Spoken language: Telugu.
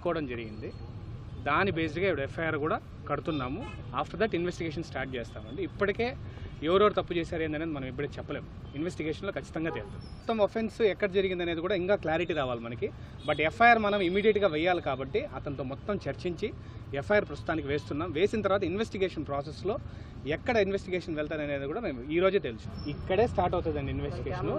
కనుక్కోవడం జరిగింది. దాని బేస్డ్గా ఇప్పుడు ఎఫ్ఐఆర్ కూడా కడుతున్నాము. ఆఫ్టర్ దట్ ఇన్వెస్టిగేషన్ స్టార్ట్ చేస్తామండి. ఇప్పటికే ఎవరెవరు తప్పు చేశారు ఏందనేది మనం ఇప్పుడే చెప్పలేము. ఇన్వెస్టిగేషన్లో ఖచ్చితంగా తేలుతుంది. మొత్తం అఫెన్స్ ఎక్కడ జరిగింది అనేది కూడా ఇంకా క్లారిటీ రావాలి మనకి. బట్ ఎఫ్ఐఆర్ మనం ఇమీడియట్గా వేయాలి కాబట్టి అతనితో మొత్తం చర్చించి ఎఫ్ఐఆర్ ప్రస్తుతానికి వేస్తున్నాం. వేసిన తర్వాత ఇన్వెస్టిగేషన్ ప్రాసెస్లో ఎక్కడ ఇన్వెస్టిగేషన్ వెళ్తారనేది కూడా మేము ఈరోజే తెలుసు. ఇక్కడే స్టార్ట్ అవుతుందండి ఇన్వెస్టిగేషన్.